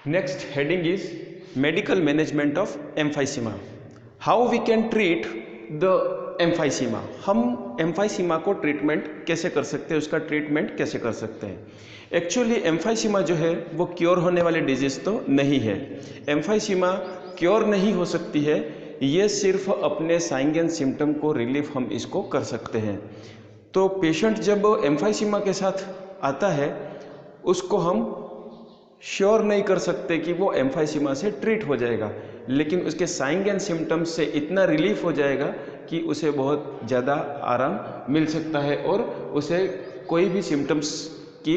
Next heading is medical management of emphysema. How we can treat the emphysema. हम emphysema को treatment कैसे कर सकते हैं, उसका ट्रीटमेंट कैसे कर सकते हैं. एक्चुअली एम्फाइसीमा जो है वो क्योर होने वाली डिजीज तो नहीं है. एम्फाइसीमा क्योर नहीं हो सकती है, ये सिर्फ अपने साइन एंड सिम्टम को रिलीफ हम इसको कर सकते हैं. तो पेशेंट जब एम्फाइसीमा के साथ आता है उसको हम श्योर नहीं कर सकते कि वो एम्फाइसीमा से ट्रीट हो जाएगा, लेकिन उसके साइन एंड सिम्टम्स से इतना रिलीफ हो जाएगा कि उसे बहुत ज़्यादा आराम मिल सकता है और उसे कोई भी सिम्टम्स की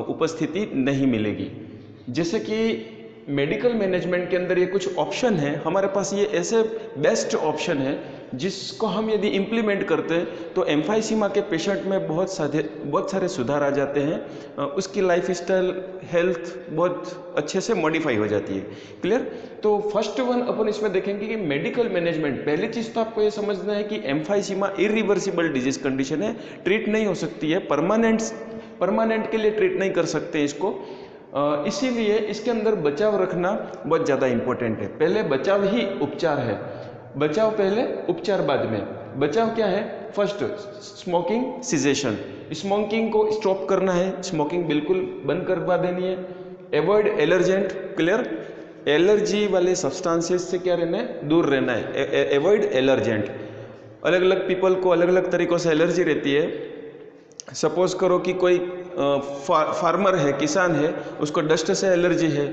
उपस्थिति नहीं मिलेगी. जैसे कि मेडिकल मैनेजमेंट के अंदर ये कुछ ऑप्शन है हमारे पास, ये ऐसे बेस्ट ऑप्शन है जिसको हम यदि इम्प्लीमेंट करते हैं तो एम्फाइसीमा के पेशेंट में बहुत सारे सुधार आ जाते हैं. उसकी लाइफ स्टाइल हेल्थ बहुत अच्छे से मॉडिफाई हो जाती है. क्लियर. तो फर्स्ट वन अपन इसमें देखेंगे कि मेडिकल मैनेजमेंट. पहली चीज़ तो आपको ये समझना है कि एम्फाइसीमा इरिवर्सिबल डिजीज कंडीशन है, ट्रीट नहीं हो सकती है. परमानेंट के लिए ट्रीट नहीं कर सकते इसको. इसीलिए इसके अंदर बचाव रखना बहुत ज़्यादा इम्पोर्टेंट है. पहले बचाव ही उपचार है. बचाव पहले उपचार बाद में. बचाव क्या है? First smoking caseation. स्मोकिंग को स्टॉप करना है, स्मोकिंग बिल्कुल बंद करवा देनी है. एवॉइड एलर्जेंट. क्लियर. एलर्जी वाले सब्सटेंसेस से क्या रहना है? दूर रहना है. एवॉइड एलर्जेंट. अलग अलग पीपल को अलग अलग तरीक़ों से एलर्जी रहती है. सपोज करो कि कोई फार्मर है, किसान है, उसको डस्ट से एलर्जी है.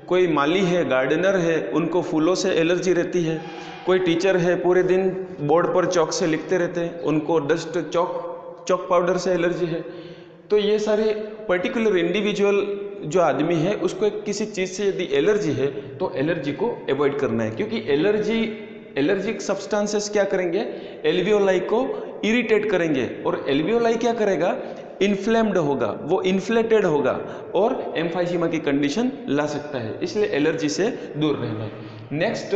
कोई माली है, गार्डनर है, उनको फूलों से एलर्जी रहती है. कोई टीचर है, पूरे दिन बोर्ड पर चौक से लिखते रहते हैं, उनको डस्ट चौक पाउडर से एलर्जी है. तो ये सारे पर्टिकुलर इंडिविजुअल जो आदमी है उसको किसी चीज़ से यदि एलर्जी है तो एलर्जी को अवॉइड करना है, क्योंकि एलर्जिक सब्सटेंसेस क्या करेंगे? एल्वियोलाई को इरिटेट करेंगे और एल्वियोलाई क्या करेगा? इन्फ्लेम्ड होगा, वो इन्फ्लेटेड होगा और एम्फाइसीमा की कंडीशन ला सकता है. इसलिए एलर्जी से दूर रहना है. Next,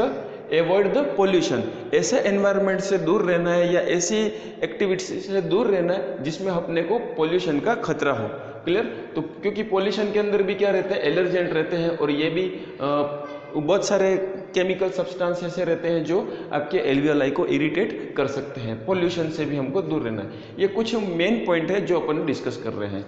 avoid the pollution. ऐसे एनवायरनमेंट से दूर रहना है या ऐसी एक्टिविटी से दूर रहना है जिसमें अपने को पोल्यूशन का खतरा हो. क्लियर. तो क्योंकि पोल्यूशन के अंदर भी क्या रहते हैं? एलर्जेंट रहते हैं और ये भी बहुत सारे केमिकल सब्सटेंस ऐसे रहते हैं जो आपके एल्वियोलाई को इरिटेट कर सकते हैं. पोल्यूशन से भी हमको दूर रहना है. ये कुछ मेन पॉइंट है जो अपन डिस्कस कर रहे हैं.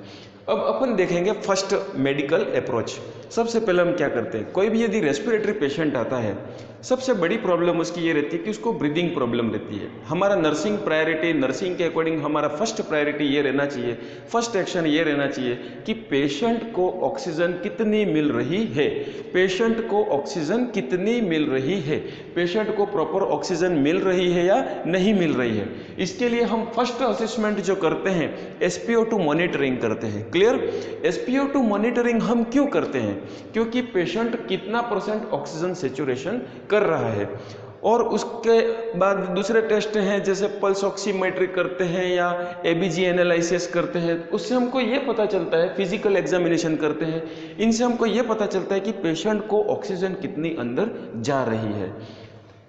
अब अपन देखेंगे फर्स्ट मेडिकल अप्रोच. सबसे पहले हम क्या करते हैं? कोई भी यदि रेस्पिरेटरी पेशेंट आता है, सबसे बड़ी प्रॉब्लम उसकी ये रहती है कि उसको ब्रीदिंग प्रॉब्लम रहती है. हमारा नर्सिंग के अकॉर्डिंग हमारा फर्स्ट प्रायोरिटी ये रहना चाहिए, फर्स्ट एक्शन ये रहना चाहिए कि पेशेंट को ऑक्सीजन कितनी मिल रही है. पेशेंट को ऑक्सीजन कितनी मिल रही है, पेशेंट को प्रॉपर ऑक्सीजन मिल रही है या नहीं मिल रही है. इसके लिए हम फर्स्ट असेसमेंट जो करते हैं SpO2 मॉनिटरिंग करते हैं. क्लियर. SpO2 मॉनिटरिंग हम क्यों करते हैं? क्योंकि पेशेंट कितना % ऑक्सीजन सेचुरेशन कर रहा है. और उसके बाद दूसरे टेस्ट हैं जैसे पल्स ऑक्सीमेट्री करते हैं या ABG एनालिसिस करते हैं. उससे हमको ये पता चलता है, फिजिकल एग्जामिनेशन करते हैं, इनसे हमको ये पता चलता है कि पेशेंट को ऑक्सीजन कितनी अंदर जा रही है.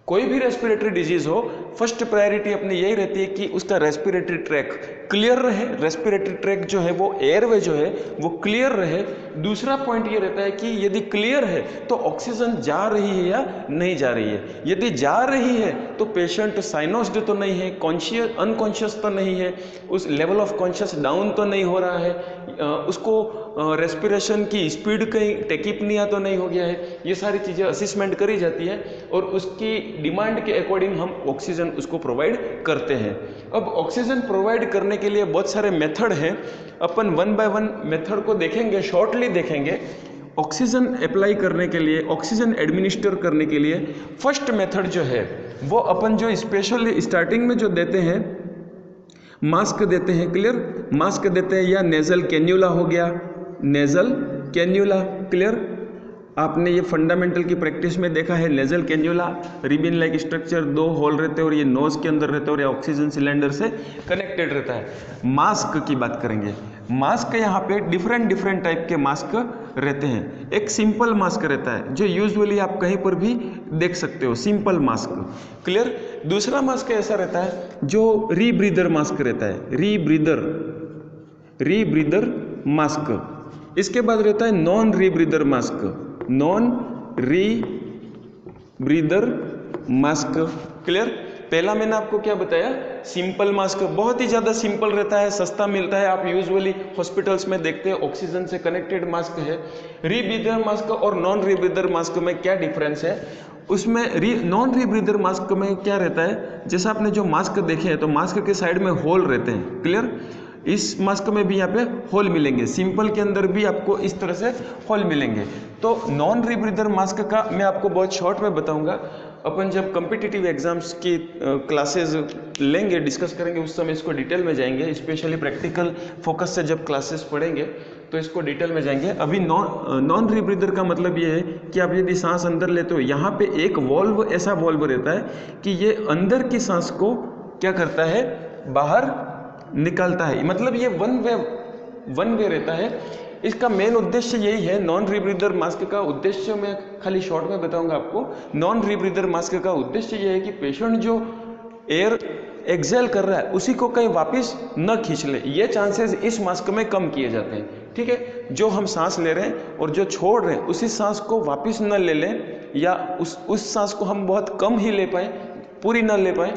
कोई भी रेस्पिरेटरी डिजीज हो, फर्स्ट प्रायोरिटी अपनी यही रहती है कि उसका रेस्पिरेटरी ट्रैक क्लियर रहे. रेस्पिरेटरी ट्रैक जो है वो एयरवे जो है वो क्लियर रहे. दूसरा पॉइंट ये रहता है कि यदि क्लियर है तो ऑक्सीजन जा रही है या नहीं जा रही है. यदि जा रही है तो पेशेंट साइनोस्ड तो नहीं है, अनकॉन्शियस तो नहीं है, उस लेवल ऑफ कॉन्शियस डाउन तो नहीं हो रहा है, उसको रेस्पिरेशन की स्पीड कहीं टेकिपनिया तो नहीं हो गया है. ये सारी चीज़ें असेसमेंट करी जाती है और उसकी डिमांड के अकॉर्डिंग हम ऑक्सीजन उसको प्रोवाइड करते हैं. अब ऑक्सीजन प्रोवाइड करने के लिए बहुत सारे मेथड हैं. अपन 1 बाय 1 मेथड को देखेंगे, शॉर्टली देखेंगे. ऑक्सीजन अप्लाई करने के लिए, ऑक्सीजन एडमिनिस्टर करने के लिए फर्स्ट मेथड जो है वो अपन जो स्पेशली स्टार्टिंग में जो देते हैं, मास्क देते हैं. क्लियर. मास्क देते हैं या नेजल कैन्यूला हो गया, नेजल कैन्यूला. क्लियर. आपने ये फंडामेंटल की प्रैक्टिस में देखा है. Nasal cannula ribbon like structure, 2 hole रहते हैं और ये नोज के अंदर रहते हैं और ये ऑक्सीजन सिलेंडर से कनेक्टेड रहता है. मास्क की बात करेंगे. मास्क यहाँ पे डिफरेंट टाइप के मास्क रहते हैं. एक सिंपल मास्क रहता है जो यूजुअली आप कहीं पर भी देख सकते हो, सिंपल मास्क. क्लियर. दूसरा मास्क ऐसा रहता है जो रीब्रीदर मास्क रहता है, रीब्रीदर मास्क. इसके बाद रहता है non rebreather mask. Non rebreather mask. Clear? पहला मैंने आपको क्या बताया, सिंपल मास्क, बहुत ही ज़्यादा सिंपल रहता है, सस्ता मिलता है, आप यूजुअली हॉस्पिटल्स में देखते हैं, ऑक्सीजन से कनेक्टेड मास्क है। रीब्रीदर मास्क और नॉन रीब्रीदर मास्क में क्या डिफरेंस है? उसमें नॉन रीब्रीदर मास्क में क्या रहता है, जैसे आपने जो मास्क देखे हैं तो मास्क के साइड में होल रहते हैं। क्लियर? इस मास्क में भी यहाँ पे होल मिलेंगे, सिंपल के अंदर भी आपको इस तरह से होल मिलेंगे। तो नॉन रीब्रीदर मास्क का मैं आपको बहुत शॉर्ट में बताऊंगा, अपन जब कॉम्पिटिटिव एग्जाम्स की क्लासेस लेंगे, डिस्कस करेंगे, उस समय इसको डिटेल में जाएंगे, स्पेशली प्रैक्टिकल फोकस से जब क्लासेस पढ़ेंगे तो इसको डिटेल में जाएंगे। अभी नॉन रीब्रीदर का मतलब ये है कि आप यदि सांस अंदर लेते हो, यहाँ पे एक वॉल्व, ऐसा वॉल्व रहता है कि ये अंदर की सांस को क्या करता है, बाहर निकालता है, मतलब ये वन वे रहता है। इसका मेन उद्देश्य यही है, नॉन रीब्रीदर मास्क का उद्देश्य मैं खाली शॉर्ट में बताऊंगा आपको। नॉन रीब्रीदर मास्क का उद्देश्य यह है कि पेशेंट जो एयर एक्सेल कर रहा है उसी को कहीं वापस न खींच ले, ये चांसेस इस मास्क में कम किए जाते हैं। ठीक है? जो हम सांस ले रहे हैं और जो छोड़ रहे हैं उसी सांस को वापस न ले लें, या उस सांस को हम बहुत कम ही ले पाए, पूरी न ले पाए,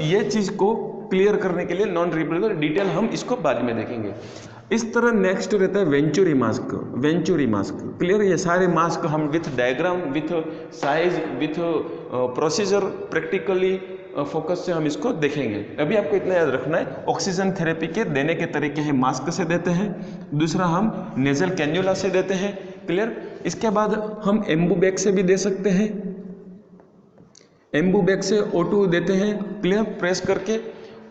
ये चीज़ को क्लियर करने के लिए नॉन रीब्रीदर, डिटेल हम इसको बाद में देखेंगे। इस तरह नेक्स्ट रहता है venturi mask. Venturi mask, clear? ये सारे मास्क हम with diagram, with size, with procedure, practically focus से हम इसको देखेंगे। अभी आपको इतना याद रखना है, ऑक्सीजन थेरेपी के देने के तरीके हैं, मास्क से देते हैं, दूसरा हम नेजल कैन्युला से देते हैं। क्लियर? इसके बाद हम एम्बूबैग से भी दे सकते हैं, एम्बूबैग से O2 देते हैं, क्लियर, प्रेस करके।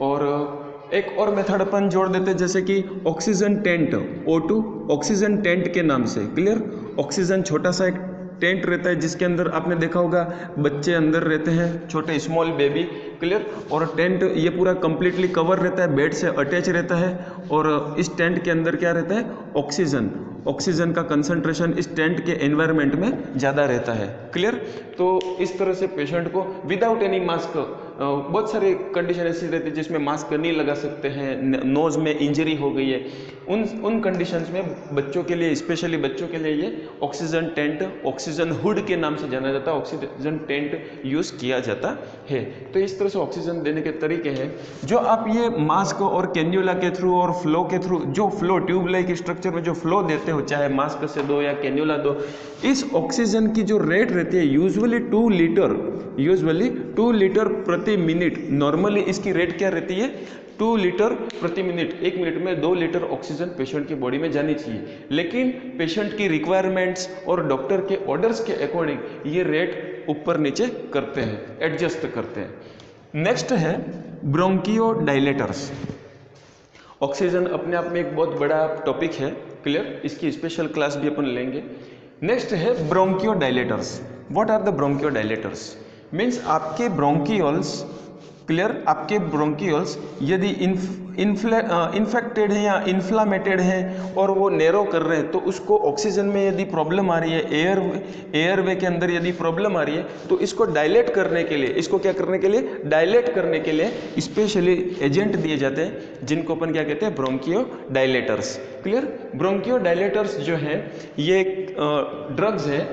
और एक और मेथड अपन जोड़ देते हैं, जैसे कि oxygen tent, O2 oxygen tent के नाम से। क्लियर? ऑक्सीजन छोटा सा एक टेंट रहता है जिसके अंदर आपने देखा होगा बच्चे अंदर रहते हैं, छोटे स्मॉल बेबी। क्लियर? और टेंट ये पूरा कंप्लीटली कवर रहता है, बेड से अटैच रहता है, और इस टेंट के अंदर क्या रहता है, ऑक्सीजन का कंसंट्रेशन इस टेंट के एनवायरनमेंट में ज़्यादा रहता है। क्लियर? तो इस तरह से पेशेंट को विदाउट एनी मास्क, बहुत सारे कंडीशन ऐसी रहती है जिसमें मास्क नहीं लगा सकते हैं, नोज में इंजरी हो गई है, उन कंडीशंस में बच्चों के लिए, स्पेशली बच्चों के लिए ये ऑक्सीजन टेंट, ऑक्सीजन हुड के नाम से जाना जाता है, ऑक्सीजन टेंट यूज़ किया जाता है। तो इस तरह से ऑक्सीजन देने के तरीके हैं। जो आप ये मास्क और कैन्युला के थ्रू और फ्लो के थ्रू, जो फ्लो ट्यूब लाइक स्ट्रक्चर में जो फ्लो देते हो, चाहे मास्क से दो या कैन्युला दो, इस ऑक्सीजन की जो रेट रहती है यूजुअली 2 लीटर प्रति मिनट। नॉर्मली इसकी रेट क्या रहती है, 2 लीटर प्रति मिनट। 1 मिनट में 2 लीटर ऑक्सीजन पेशेंट की बॉडी में जानी चाहिए, लेकिन पेशेंट की रिक्वायरमेंट्स और डॉक्टर के ऑर्डर्स के अकॉर्डिंग ये रेट ऊपर नीचे करते हैं, एडजस्ट करते हैं। नेक्स्ट है ब्रोंकियोडाइलेटर्स। ऑक्सीजन अपने आप में एक बहुत बड़ा टॉपिक है, क्लियर? इसकी स्पेशल क्लास भी अपन लेंगे। नेक्स्ट है bronchodilators. What are the bronchodilators? Means आपके ब्रोंकियल्स, क्लियर, आपके ब्रोंकियल्स यदि इन्फेक्टेड है या इन्फ्लामेटेड है और वो नैरो कर रहे हैं, तो उसको ऑक्सीजन में यदि प्रॉब्लम आ रही है, एयरवे के अंदर यदि प्रॉब्लम आ रही है, तो इसको डायलेट करने के लिए, इसको क्या करने के लिए, डायलेट करने के लिए स्पेशली एजेंट दिए जाते हैं, जिनको अपन क्या कहते हैं, ब्रोंकियोडाइलेटर्स। क्लियर? ब्रोंकियोडाइलेटर्स जो हैं ये ड्रग्स है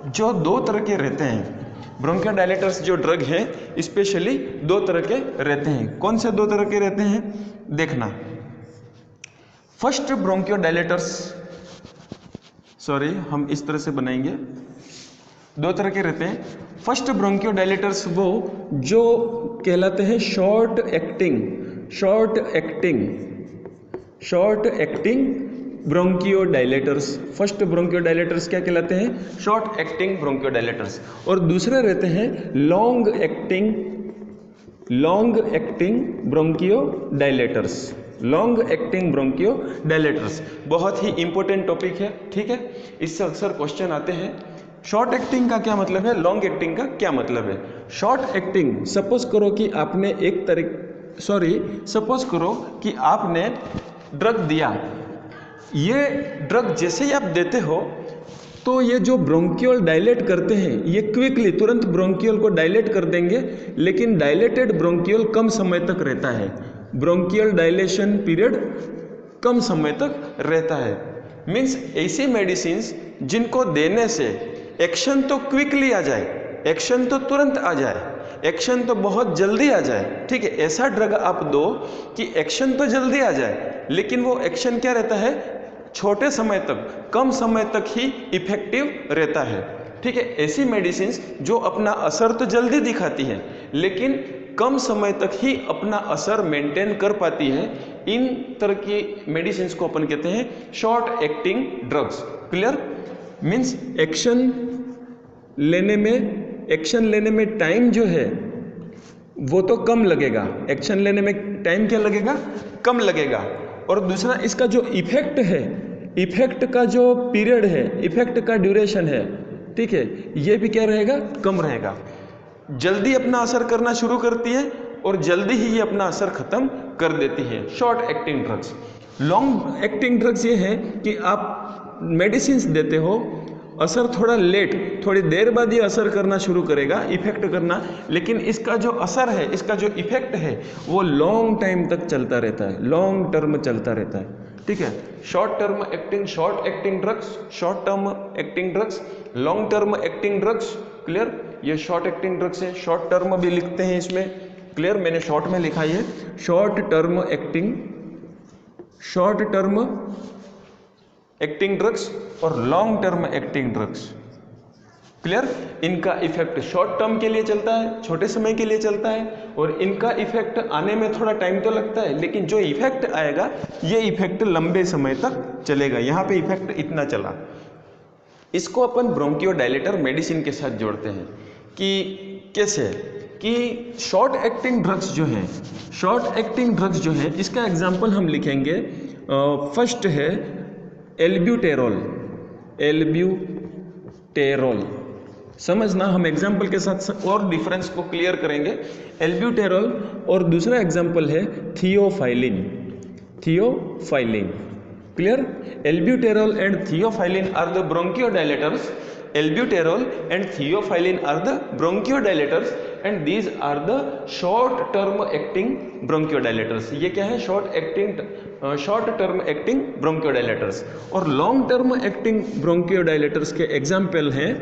जो 2 तरह के रहते हैं। ब्रोंकियोडाइलेटर्स जो ड्रग हैं स्पेशली 2 तरह के रहते हैं। कौन से 2 तरह के रहते हैं, देखना। फर्स्ट ब्रोंकियोडाइलेटर्स, हम इस तरह से बनाएंगे, 2 तरह के रहते हैं। फर्स्ट ब्रोंकियोडाइलेटर्स वो जो कहलाते हैं शॉर्ट एक्टिंग ब्रोंकियोडाइलेटर्स। फर्स्ट ब्रोंकियोडाइलेटर्स क्या कहलाते हैं, शॉर्ट एक्टिंग ब्रोंकियोडाइलेटर्स। और दूसरे रहते हैं लॉन्ग एक्टिंग ब्रोंकियोडाइलेटर्स। लॉन्ग एक्टिंग ब्रोंकियोडाइलेटर्स बहुत ही इंपॉर्टेंट टॉपिक है, ठीक है? इससे अक्सर क्वेश्चन आते हैं। शॉर्ट एक्टिंग का क्या मतलब है, लॉन्ग एक्टिंग का क्या मतलब है? शॉर्ट एक्टिंग, सपोज करो कि आपने ड्रग दिया, ये ड्रग जैसे ही आप देते हो तो ये जो ब्रोंकियल डायलेट करते हैं ये क्विकली तुरंत ब्रोंकियल को डायलेट कर देंगे, लेकिन डायलेटेड ब्रोंकियल कम समय तक रहता है, ब्रोंकियल डायलेशन पीरियड कम समय तक रहता है। मीन्स ऐसी मेडिसिन्स जिनको देने से एक्शन तो क्विकली आ जाए, एक्शन तो तुरंत आ जाए, एक्शन तो बहुत जल्दी आ जाए, ठीक है, ऐसा ड्रग आप दो कि एक्शन तो जल्दी आ जाए, लेकिन वो एक्शन क्या रहता है, छोटे समय तक, कम समय तक ही इफेक्टिव रहता है, ठीक है। ऐसी मेडिसिन जो अपना असर तो जल्दी दिखाती है लेकिन कम समय तक ही अपना असर मेंटेन कर पाती है, इन तरह की मेडिसिन को अपन कहते हैं short acting drugs. Clear? Means action लेने में टाइम जो है वो तो कम लगेगा, एक्शन लेने में टाइम क्या लगेगा, कम लगेगा, और दूसरा इसका जो इफेक्ट है, इफेक्ट का जो पीरियड है, इफेक्ट का ड्यूरेशन है, ठीक है, ये भी क्या रहेगा, कम रहेगा। जल्दी अपना असर करना शुरू करती है और जल्दी ही ये अपना असर खत्म कर देती है, short acting drugs. Long acting drugs ये है कि आप मेडिसिन देते हो, असर थोड़ा लेट, थोड़ी देर बाद ये असर करना शुरू करेगा, इफेक्ट करना, लेकिन इसका जो असर है, इसका जो इफेक्ट है वो लॉन्ग टाइम तक चलता रहता है, लॉन्ग टर्म चलता रहता है, ठीक है। Short term acting, short acting drugs, short term acting drugs, long term acting drugs. Clear? ये शॉर्ट एक्टिंग ड्रग्स है, शॉर्ट टर्म भी लिखते हैं इसमें। क्लियर? मैंने शॉर्ट में लिखा है शॉर्ट टर्म एक्टिंग ड्रग्स और long term acting drugs. Clear? इनका इफेक्ट शॉर्ट टर्म के लिए चलता है, छोटे समय के लिए चलता है, और इनका इफेक्ट आने में थोड़ा टाइम तो लगता है, लेकिन जो इफेक्ट आएगा ये इफेक्ट लंबे समय तक चलेगा। यहाँ पे इफेक्ट इतना चला। इसको अपन ब्रोंकियोडायलेटर मेडिसिन के साथ जोड़ते हैं कि कैसे, कि शॉर्ट एक्टिंग ड्रग्स जो हैं, शॉर्ट एक्टिंग ड्रग्स जो है, इसका एग्जाम्पल हम लिखेंगे। फर्स्ट है एल्ब्यूटेरॉल। समझना, हम एग्जाम्पल के साथ और डिफरेंस को क्लियर करेंगे। एल्ब्यूटेरॉल, और दूसरा एग्जाम्पल है theophylline. Clear? Albuterol and theophylline are the bronchodilators. Albuterol and theophylline are the bronchodilators and these are the short term acting bronchodilators. ये क्या है? short term acting bronchodilators। और long term acting bronchodilators के example हैं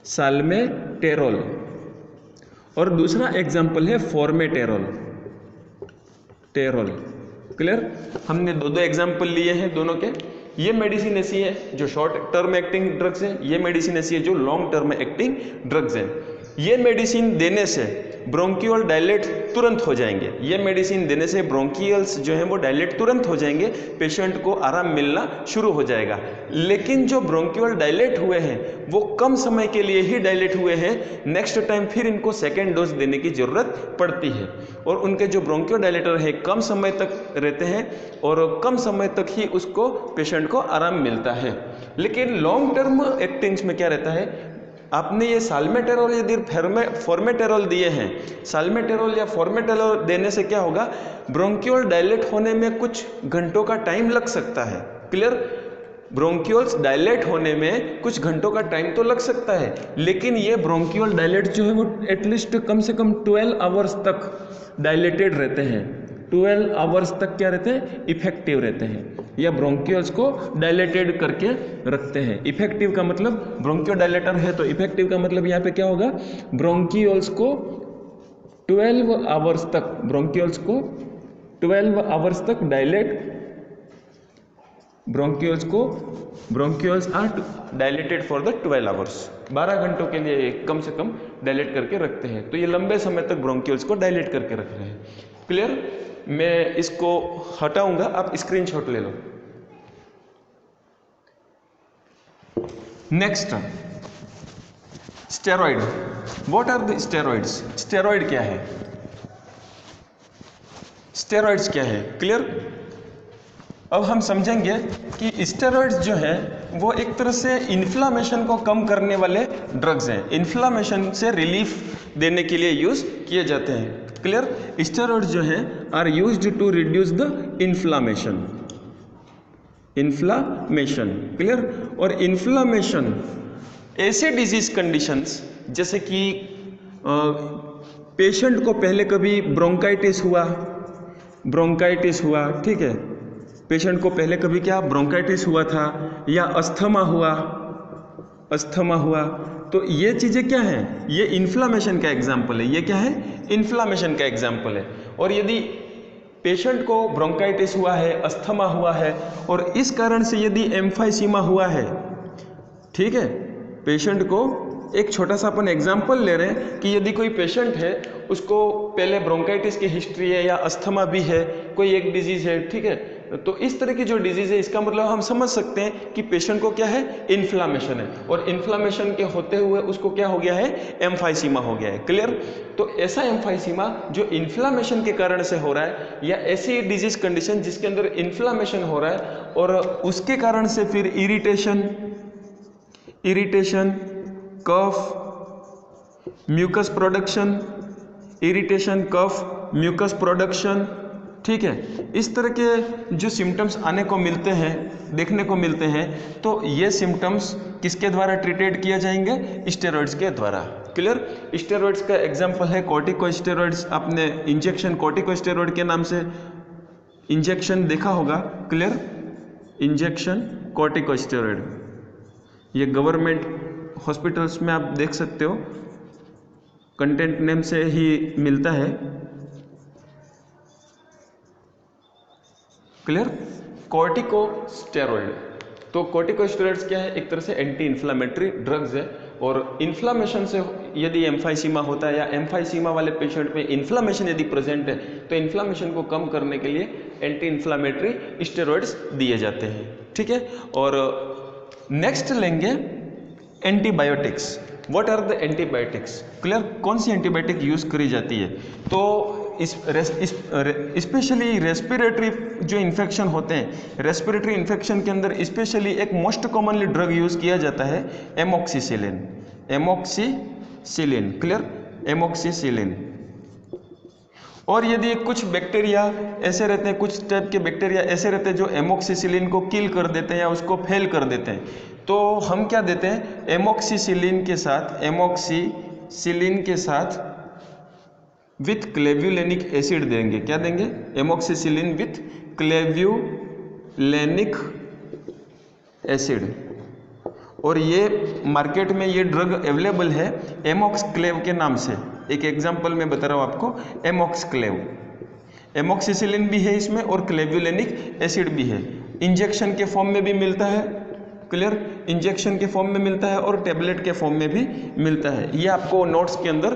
साल्मेटेरॉल और दूसरा example है फॉर्मेटेरॉल। Clear? हमने दो एग्जाम्पल लिए हैं दोनों के। ये मेडिसिन ऐसी है जो शॉर्ट टर्म एक्टिंग ड्रग्स है, ये मेडिसिन ऐसी है जो लॉन्ग टर्म एक्टिंग ड्रग्स है। ये मेडिसिन देने से ब्रोंकियल डायलेट तुरंत हो जाएंगे, ये मेडिसिन देने से ब्रोंकियल्स जो हैं वो डायलेट तुरंत हो जाएंगे, पेशेंट को आराम मिलना शुरू हो जाएगा। लेकिन जो ब्रोंकियल डायलेट हुए हैं वो कम समय के लिए ही डायलेट हुए हैं, नेक्स्ट टाइम फिर इनको सेकेंड डोज देने की जरूरत पड़ती है, और उनके जो ब्रोंकियल डायलेटर है कम समय तक रहते हैं और कम समय तक ही उसको पेशेंट को आराम मिलता है। लेकिन लॉन्ग टर्म एक्टिंग्स में क्या रहता है, आपने ये साल्मेटेरॉल यदि फॉर्मेटेरॉल दिए हैं, साल्मेटेरॉल या फॉर्मेटेरॉल देने से क्या होगा, ब्रोंकियल डायलेट होने में कुछ घंटों का टाइम लग सकता है। क्लियर? ब्रोंकियल्स डायलेट होने में कुछ घंटों का टाइम तो लग सकता है, लेकिन ये ब्रोंकियल डायलेट जो है वो एटलीस्ट कम से कम 12 आवर्स तक डायलेटेड रहते हैं। 12 आवर्स तक क्या रहते हैं? इफेक्टिव रहते हैं, या ब्रोंकियल्स को डायलेटेड करके रखते हैं। इफेक्टिव का मतलब ब्रोंकियोडायलेटर है तो इफेक्टिव का मतलब यहाँ पे क्या होगा, ब्रोंकियल्स को 12 आवर्स तक dilate, bronchioles are dilated for the 12 hours, 12 घंटों के लिए कम से कम डायलेट करके रखते हैं। तो ये लंबे समय तक ब्रोंकियल्स को डायलेट करके रख रहे हैं। क्लियर? मैं इसको हटाऊंगा, आप स्क्रीनशॉट ले लो। Next, steroid. What are the steroids? Steroid क्या है? स्टेरॉइड्स क्या है? क्लियर? अब हम समझेंगे कि स्टेरॉइड्स जो है वो एक तरह से इन्फ्लामेशन को कम करने वाले ड्रग्स हैं, इन्फ्लामेशन से रिलीफ देने के लिए यूज किए जाते हैं। क्लियर? स्टेरॉइड्स जो हैं are used to reduce the inflammation. Clear? और इन्फ्लामेशन ऐसे डिजीज कंडीशंस जैसे कि पेशेंट को पहले कभी ब्रोंकाइटिस हुआ, ठीक है, पेशेंट को पहले कभी क्या ब्रोंकाइटिस हुआ था या अस्थमा हुआ, तो ये चीज़ें क्या हैं, ये इन्फ्लामेशन का एग्जाम्पल है। ये क्या है, इन्फ्लामेशन का एग्जाम्पल है। और यदि पेशेंट को ब्रोंकाइटिस हुआ है, अस्थमा हुआ है और इस कारण से यदि एम्फाइसीमा हुआ है, ठीक है, पेशेंट को एक छोटा सा अपन एग्जाम्पल ले रहे हैं कि यदि कोई पेशेंट है, उसको पहले ब्रोंकाइटिस की हिस्ट्री है या अस्थमा भी है, कोई एक डिजीज है, ठीक है, तो इस तरह की जो डिजीज है, इसका मतलब हम समझ सकते हैं कि पेशेंट को क्या है, इन्फ्लामेशन है, और इन्फ्लामेशन के होते हुए उसको क्या हो गया है, एम्फाइसीमा हो गया है। क्लियर। तो ऐसा एम्फाइसीमा जो इन्फ्लामेशन के कारण से हो रहा है, या ऐसी डिजीज कंडीशन जिसके अंदर इन्फ्लामेशन हो रहा है और उसके कारण से फिर इरिटेशन, कफ, म्यूकस प्रोडक्शन, ठीक है, इस तरह के जो सिम्टम्स आने को मिलते हैं, देखने को मिलते हैं, तो ये सिम्टम्स किसके द्वारा ट्रीटेड किया जाएंगे, स्टेरॉइड्स के द्वारा। क्लियर। स्टेरॉइड्स का एग्जांपल है कॉर्टिकोस्टेरॉइड्स। आपने इंजेक्शन कॉर्टिकोस्टेरॉइड के नाम से इंजेक्शन देखा होगा। क्लियर। इंजेक्शन कॉर्टिकोस्टेरॉइड, ये गवर्नमेंट हॉस्पिटल्स में आप देख सकते हो, कंटेंट नेम से ही मिलता है। क्लियर। कॉर्टिकोस्टेरॉइड, तो कॉर्टिकोस्टेरॉइड्स क्या है, एक तरह से एंटी इन्फ्लामेटरी ड्रग्स है, और इन्फ्लामेशन से यदि एम्फाइसीमा होता है या एम्फाइसीमा वाले पेशेंट में इन्फ्लामेशन यदि प्रेजेंट है, तो इन्फ्लामेशन को कम करने के लिए एंटी इन्फ्लामेटरी स्टेरॉइड्स दिए जाते हैं। ठीक है। और नेक्स्ट लेंगे antibiotics. What are the antibiotics. Clear. कौन सी एंटीबायोटिक यूज करी जाती है, तो स्पेशली रेस्पिरेटरी जो इन्फेक्शन होते हैं, रेस्पिरेटरी इन्फेक्शन के अंदर स्पेशली एक मोस्ट कॉमनली ड्रग यूज किया जाता है एमोक्सिसिलिन। क्लियर। एमोक्सिसिलिन। और यदि कुछ बैक्टीरिया ऐसे रहते हैं, कुछ टाइप के बैक्टीरिया ऐसे रहते हैं जो एमोक्सिसिलिन को किल कर देते हैं या उसको फेल कर देते हैं, तो हम क्या देते हैं, एमोक्सिसिलिन के साथ विथ क्लेव्युलेनिक एसिड देंगे। क्या देंगे, एमोक्सिसिलिन विथ क्लेव्युलेनिक एसिड। और ये मार्केट में ये ड्रग अवेलेबल है एमोक्सक्लेव के नाम से। एक एग्जांपल मैं बता रहा हूँ आपको, एमोक्सक्लेव। एमोक्सिसिलिन भी है इसमें और क्लेव्युलेनिक एसिड भी है। इंजेक्शन के फॉर्म में भी मिलता है। क्लियर। इंजेक्शन के फॉर्म में मिलता है और टेबलेट के फॉर्म में भी मिलता है। ये आपको नोट्स के अंदर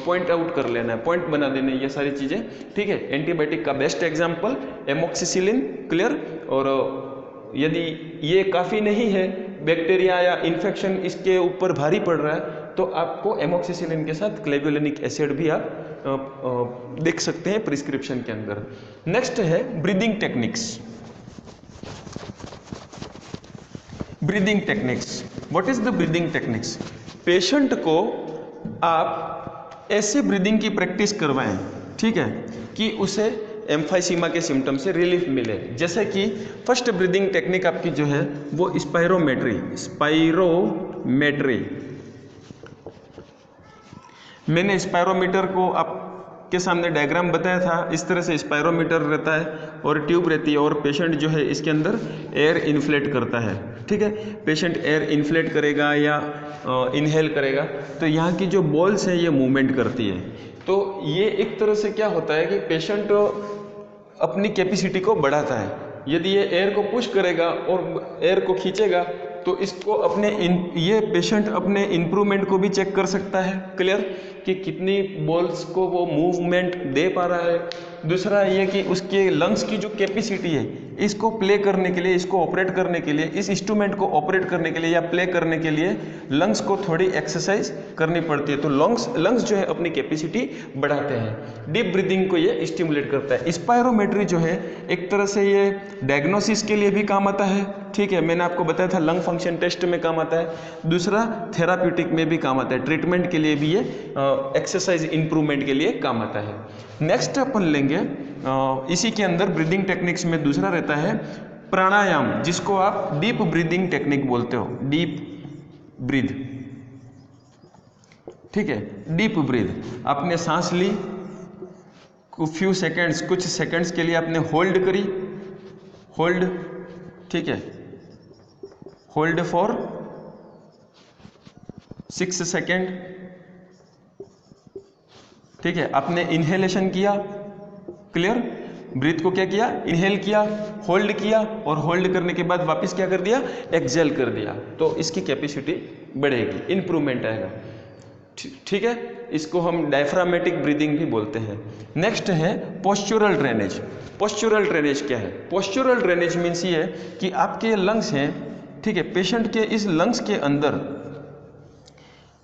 पॉइंट आउट कर लेना है, पॉइंट बना देने ये सारी चीज़ें। ठीक है। एंटीबायोटिक का बेस्ट एग्जांपल एमोक्सिसिलिन। क्लियर। और यदि ये काफ़ी नहीं है, बैक्टीरिया या इन्फेक्शन इसके ऊपर भारी पड़ रहा है, तो आपको एमोक्सिसिलिन के साथ क्लेव्युलेनिक एसिड भी आप देख सकते हैं प्रिस्क्रिप्शन के अंदर। नेक्स्ट है breathing techniques. Breathing techniques, what is the breathing techniques. Patient को आप ऐसे ब्रीदिंग की प्रैक्टिस करवाएं, ठीक है, कि उसे एम्फाइसीमा के सिम्टम से रिलीफ मिले। जैसे कि फर्स्ट ब्रीदिंग टेक्निक आपकी जो है वो स्पायरोमेट्री। मैंने स्पायरोमीटर को आपके सामने डायग्राम बताया था। इस तरह से स्पायरोमीटर रहता है और ट्यूब रहती है, और पेशेंट जो है इसके अंदर एयर इन्फ्लेट करता है। ठीक है। पेशेंट एयर इन्फ्लेट करेगा या इनहेल करेगा, तो यहाँ की जो बॉल्स हैं ये मूवमेंट करती है। तो ये एक तरह से क्या होता है कि पेशेंट अपनी कैपेसिटी को बढ़ाता है। यदि ये एयर को पुश करेगा और एयर को खींचेगा, तो इसको ये पेशेंट अपने इम्प्रूवमेंट को भी चेक कर सकता है। क्लियर। कि कितनी बॉल्स को वो मूवमेंट दे पा रहा है। दूसरा ये कि उसके लंग्स की जो कैपेसिटी है, इसको प्ले करने के लिए, इसको ऑपरेट करने के लिए, इस इंस्ट्रूमेंट को ऑपरेट करने के लिए या प्ले करने के लिए लंग्स को थोड़ी एक्सरसाइज करनी पड़ती है। तो लंग्स जो है अपनी कैपेसिटी बढ़ाते हैं। डीप ब्रीदिंग को ये स्टिमुलेट करता है। स्पायरोमेट्री जो है एक तरह से ये डायग्नोसिस के लिए भी काम आता है। ठीक है। मैंने आपको बताया था लंग फंक्शन टेस्ट में काम आता है। दूसरा थेराप्यूटिक में भी काम आता है, ट्रीटमेंट के लिए भी ये एक्सरसाइज इंप्रूवमेंट के लिए काम आता है। नेक्स्ट अपन लेंगे इसी के अंदर ब्रीदिंग टेक्निक्स में दूसरा रहता है प्राणायाम, जिसको आप डीप ब्रीदिंग टेक्निक बोलते हो। Deep breathe. ठीक है। डीप ब्रीद, आपने सांस ली, कुछ सेकंड्स के लिए आपने होल्ड करी, होल्ड, ठीक है, होल्ड फॉर 6 सेकेंड, ठीक है। आपने इनहेलेशन किया, क्लियर, ब्रीथ को क्या किया, इनहेल किया, होल्ड किया, और होल्ड करने के बाद वापस क्या कर दिया, एक्सहेल कर दिया, तो इसकी कैपेसिटी बढ़ेगी, इंप्रूवमेंट आएगा, ठीक है। इसको हम डायफ्रामेटिक ब्रीदिंग भी बोलते हैं। नेक्स्ट है पोस्चुरल ड्रेनेज। पोस्चुरल ड्रेनेज क्या है? पोस्चुरल ड्रेनेज मीन्स ये है कि आपके लंग्स हैं, ठीक है, पेशेंट के इस लंग्स के अंदर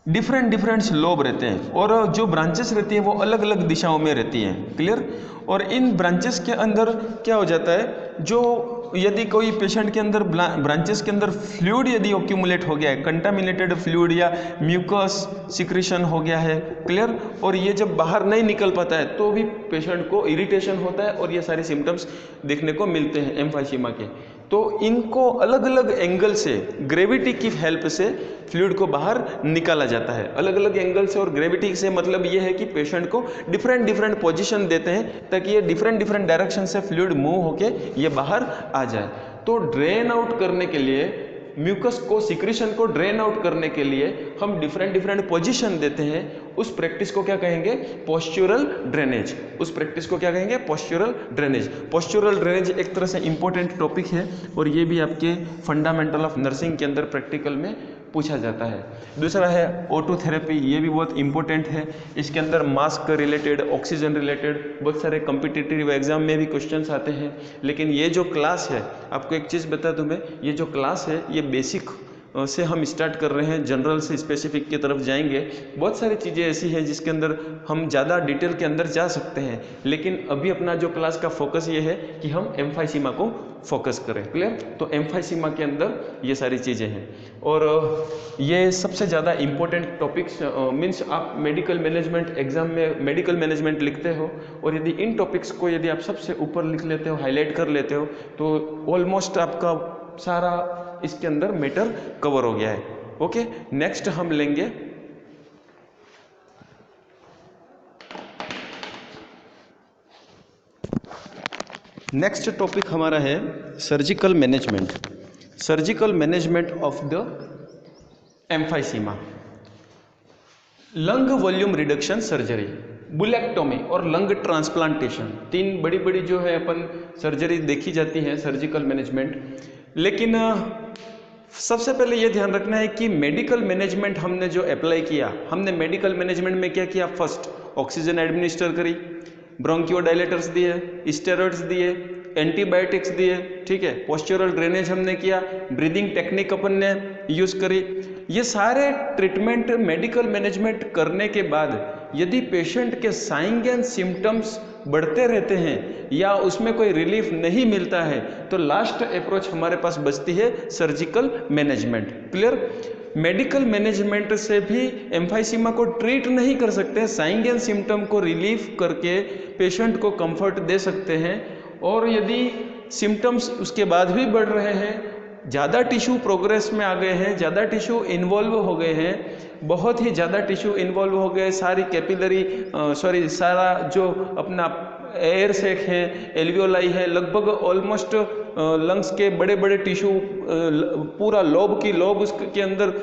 डिफरेंट लोब रहते हैं, और जो ब्रांचेस रहती हैं वो अलग अलग दिशाओं में रहती हैं, क्लियर। और इन ब्रांचेस के अंदर क्या हो जाता है, जो यदि कोई पेशेंट के अंदर ब्रांचेस के अंदर फ्लूइड यदि ऑक्यूमुलेट हो गया है, कंटामिनेटेड फ्लूइड या म्यूकस सिक्रीशन हो गया है, क्लियर, और ये जब बाहर नहीं निकल पाता है तो भी पेशेंट को इरिटेशन होता है, और ये सारे सिम्टम्स देखने को मिलते हैं एम्फाइसीमा के। तो इनको अलग अलग एंगल से ग्रेविटी की हेल्प से फ्लूइड को बाहर निकाला जाता है। अलग अलग एंगल से और ग्रेविटी से मतलब ये है कि पेशेंट को डिफरेंट पोजीशन देते हैं ताकि ये डिफरेंट डायरेक्शन से फ्लूइड मूव होके ये बाहर आ जाए। तो ड्रेन आउट करने के लिए, म्यूकस को, सिक्रीशन को ड्रेन आउट करने के लिए हम डिफरेंट पोजीशन देते हैं। उस प्रैक्टिस को क्या कहेंगे? Postural drainage. उस प्रैक्टिस को क्या कहेंगे? Postural drainage. पोस्चुरल ड्रेनेज एक तरह से इंपॉर्टेंट टॉपिक है, और ये भी आपके फंडामेंटल ऑफ नर्सिंग के अंदर प्रैक्टिकल में पूछा जाता है। दूसरा है O2 थेरेपी, ये भी बहुत इंपॉर्टेंट है। इसके अंदर मास्क रिलेटेड, ऑक्सीजन रिलेटेड बहुत सारे कॉम्पिटिटिव एग्जाम में भी क्वेश्चंस आते हैं। लेकिन ये जो क्लास है, आपको एक चीज़ बता दूं मैं, ये जो क्लास है ये बेसिक से हम स्टार्ट कर रहे हैं, जनरल से स्पेसिफिक की तरफ जाएंगे। बहुत सारी चीज़ें ऐसी हैं जिसके अंदर हम ज़्यादा डिटेल के अंदर जा सकते हैं, लेकिन अभी अपना जो क्लास का फोकस ये है कि हम एम्फाइसीमा को फोकस करें, क्लियर। तो एम्फाइसीमा के अंदर ये सारी चीज़ें हैं, और ये सबसे ज़्यादा इम्पोर्टेंट टॉपिक्स मीन्स आप मेडिकल मैनेजमेंट एग्जाम में मेडिकल मैनेजमेंट लिखते हो, और यदि इन टॉपिक्स को यदि आप सबसे ऊपर लिख लेते हो, हाईलाइट कर लेते हो, तो ऑलमोस्ट आपका सारा इसके अंदर मैटर कवर हो गया है। ओके, नेक्स्ट हम लेंगे नेक्स्ट टॉपिक हमारा है surgical management. Surgical management of the emphysema. Lung volume reduction surgery, bullectomy और लंग ट्रांसप्लांटेशन, तीन बड़ी बड़ी जो है अपन सर्जरी देखी जाती है सर्जिकल मैनेजमेंट। लेकिन सबसे पहले ये ध्यान रखना है कि मेडिकल मैनेजमेंट हमने जो अप्लाई किया, हमने मेडिकल मैनेजमेंट में क्या किया? फर्स्ट ऑक्सीजन एडमिनिस्टर करी, ब्रोंकियोडायलेटर्स दिए, स्टेरॉइड्स दिए, एंटीबायोटिक्स दिए, ठीक है, पोस्चुरल ड्रेनेज हमने किया, ब्रीदिंग टेक्निक अपन ने यूज करी। ये सारे ट्रीटमेंट मेडिकल मैनेजमेंट करने के बाद यदि पेशेंट के साइन एंड सिम्टम्स बढ़ते रहते हैं या उसमें कोई रिलीफ नहीं मिलता है, तो लास्ट अप्रोच हमारे पास बचती है surgical management, clear. Medical management से भी एम्फाइसीमा को ट्रीट नहीं कर सकते, साइन एंड सिम्टम को रिलीफ करके पेशेंट को कंफर्ट दे सकते हैं, और यदि सिम्टम्स उसके बाद भी बढ़ रहे हैं, ज़्यादा टिश्यू प्रोग्रेस में आ गए हैं, ज़्यादा टिश्यू इन्वॉल्व हो गए हैं, बहुत ही ज़्यादा टिश्यू इन्वॉल्व हो गए, सारी कैपिलरी सारा जो अपना एयर सेक है, एल्वियोलाई है, लगभग ऑलमोस्ट लंग्स के बड़े बड़े टिश्यू, पूरा लोब उसके अंदर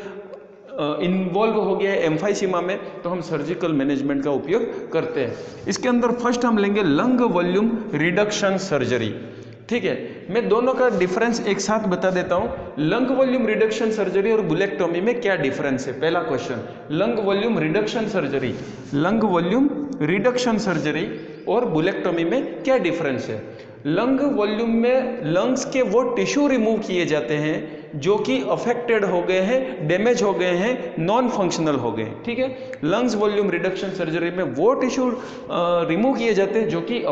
इन्वॉल्व हो गया है एम्फाइसीमा में, तो हम सर्जिकल मैनेजमेंट का उपयोग करते हैं। इसके अंदर फर्स्ट हम लेंगे लंग वॉल्यूम रिडक्शन सर्जरी, ठीक है। मैं दोनों का डिफरेंस एक साथ बता देता हूं। लंग वॉल्यूम रिडक्शन सर्जरी और बुलेक्टोमी में क्या डिफरेंस है? पहला question, lung volume reduction surgery, lung volume reduction surgery और बुलेक्टोमी में क्या डिफरेंस है? लंग वॉल्यूम में लंग्स के वो टिश्यू रिमूव किए जाते हैं जो कि अफेक्टेड हो गए हैं, डैमेज हो गए हैं, नॉन फंक्शनल हो गए, ठीक है। लंग्स वॉल्यूम रिडक्शन सर्जरी में वो टिश्यू रिमूव किए जाते हैं जो कि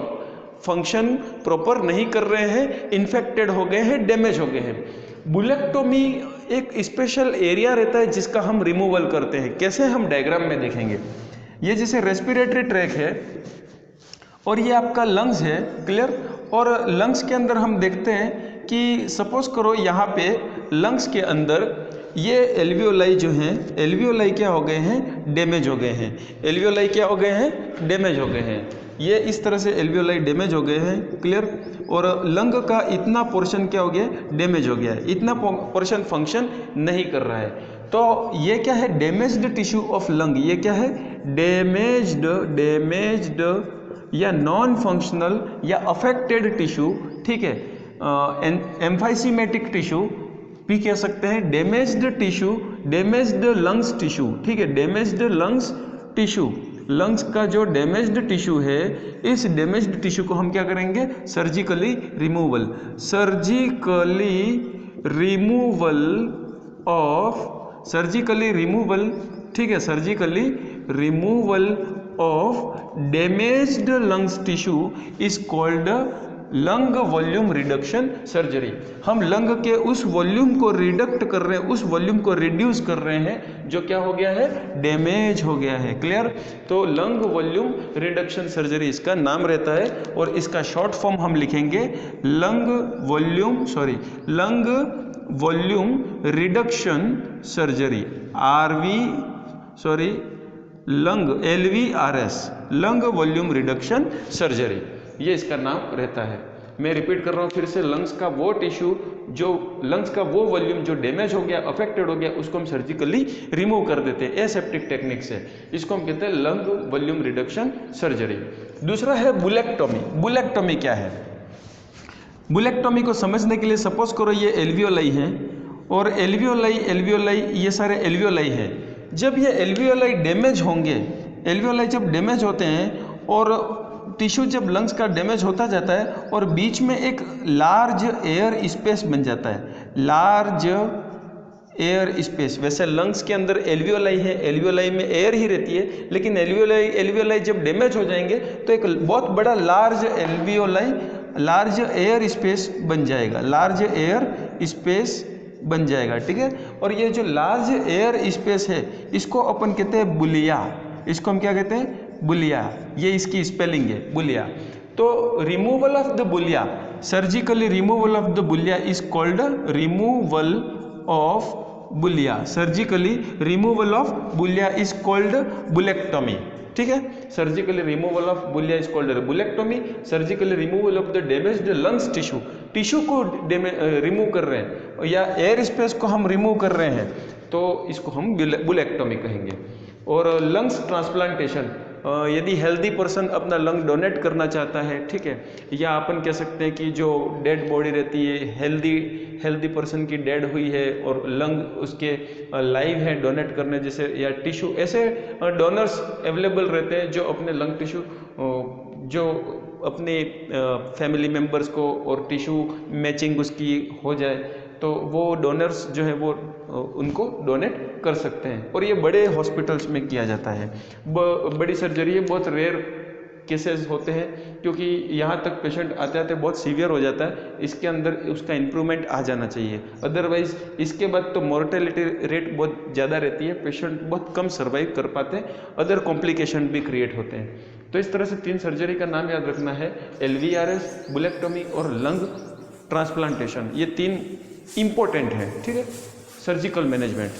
फंक्शन प्रॉपर नहीं कर रहे हैं, इन्फेक्टेड हो गए हैं, डैमेज हो गए हैं। बुलेक्टोमी एक स्पेशल एरिया रहता है जिसका हम रिमूवल करते हैं। कैसे? हम डायग्राम में देखेंगे। ये जैसे रेस्पिरेटरी ट्रैक है और ये आपका लंग्स है, क्लियर। और लंग्स के अंदर हम देखते हैं कि सपोज करो यहाँ पे लंग्स के अंदर ये एल्वियोलाई जो हैं, एल्वियोलाई क्या हो गए हैं? डैमेज हो गए हैं। एल्वियोलाई क्या हो गए हैं? डैमेज हो गए हैं। ये इस तरह से एल्वियोलाई डैमेज हो गए हैं, क्लियर। और लंग का इतना पोर्शन क्या हो गया, डैमेज हो गया है, इतना पोर्शन फंक्शन नहीं कर रहा है। तो ये क्या है, डैमेज्ड टिश्यू ऑफ लंग, ये क्या है, डैमेज्ड या नॉन फंक्शनल या अफेक्टेड टिश्यू, ठीक है। एम्फाइसीमेटिक टिश्यू भी कह सकते हैं, damaged tissue, damaged lungs tissue, ठीक है, डैमेज्ड लंग्स टिश्यू, लंग्स का जो डैमेज्ड टिश्यू है, इस डैमेज्ड टिश्यू को हम क्या करेंगे, surgically removal, surgically removal of, surgically removal, ठीक है, surgically removal of damaged lungs tissue is called lung volume reduction surgery. हम लंग के उस वॉल्यूम को रिडक्ट कर रहे हैं, उस वॉल्यूम को रिड्यूस कर रहे हैं जो क्या हो गया है, डैमेज हो गया है, क्लियर। तो लंग वॉल्यूम रिडक्शन सर्जरी इसका नाम रहता है, और इसका शॉर्ट फॉर्म हम लिखेंगे lung volume reduction surgery, LVRS, lung volume reduction surgery, ये इसका नाम रहता है। मैं रिपीट कर रहा हूँ फिर से, लंग्स का वो टिश्यू, जो लंग्स का वो वॉल्यूम जो डैमेज हो गया, अफेक्टेड हो गया, उसको हम सर्जिकली रिमूव कर देते हैं एसेप्टिक टेक्निक से, इसको हम कहते हैं लंग वॉल्यूम रिडक्शन सर्जरी। दूसरा है बुलेक्टोमी। बुलेक्टोमी क्या है, बुलेक्टोमी को समझने के लिए सपोज करो ये एल्वियोलाई है, और एल्वियोलाई ये सारे एल्वियोलाई है। जब ये एल्वियोलाई डैमेज होंगे, एल्वियोलाई जब डैमेज होते हैं और टिश्यू जब लंग्स का डैमेज होता जाता है और बीच में एक लार्ज एयर स्पेस बन जाता है, लार्ज एयर स्पेस। वैसे लंग्स के अंदर एल्वियोलाई है, एल्वियोलाई में एयर ही रहती है, लेकिन एल्वियोलाई जब डैमेज हो जाएंगे तो एक बहुत बड़ा large alveoli, large air space बन जाएगा, लार्ज एयर स्पेस बन जाएगा, ठीक है। और ये जो लार्ज एयर स्पेस है, इसको अपन कहते हैं बुलिया, इसको हम क्या कहते हैं, बुलिया, ये इसकी स्पेलिंग है, बुलिया। तो removal of the bullae, surgically removal of the bullae is called removal of bullae, surgically removal of bullae is called bullectomy, ठीक है। Surgically removal of bullae is called bullectomy, surgically removal of the damaged lungs tissue को remove कर रहे हैं या air space को हम remove कर रहे हैं, तो इसको हम बुलेक्टोमी कहेंगे। और लंग्स ट्रांसप्लांटेशन, यदि हेल्दी पर्सन अपना लंग डोनेट करना चाहता है, ठीक है, या अपन कह सकते हैं कि जो डेड बॉडी रहती है, हेल्दी पर्सन की डेड हुई है और लंग उसके लाइव है डोनेट करने जैसे, या टिश्यू, ऐसे डोनर्स अवेलेबल रहते हैं जो अपने लंग टिश्यू, जो अपने फैमिली मेम्बर्स को और टिश्यू मैचिंग उसकी हो जाए, तो वो डोनर्स जो है वो उनको डोनेट कर सकते हैं। और ये बड़े हॉस्पिटल्स में किया जाता है, बड़ी सर्जरी है, बहुत रेयर केसेस होते हैं, क्योंकि यहाँ तक पेशेंट आते आते बहुत सीवियर हो जाता है, इसके अंदर उसका इम्प्रूवमेंट आ जाना चाहिए, अदरवाइज इसके बाद तो मोर्टेलिटी रेट बहुत ज़्यादा रहती है, पेशेंट बहुत कम सर्वाइव कर पाते हैं, अदर कॉम्प्लिकेशन भी क्रिएट होते हैं। तो इस तरह से 3 सर्जरी का नाम याद रखना है, LVRS, बुलेक्टोमी और लंग ट्रांसप्लांटेशन, ये 3 इंपॉर्टेंट है, ठीक है, सर्जिकल मैनेजमेंट।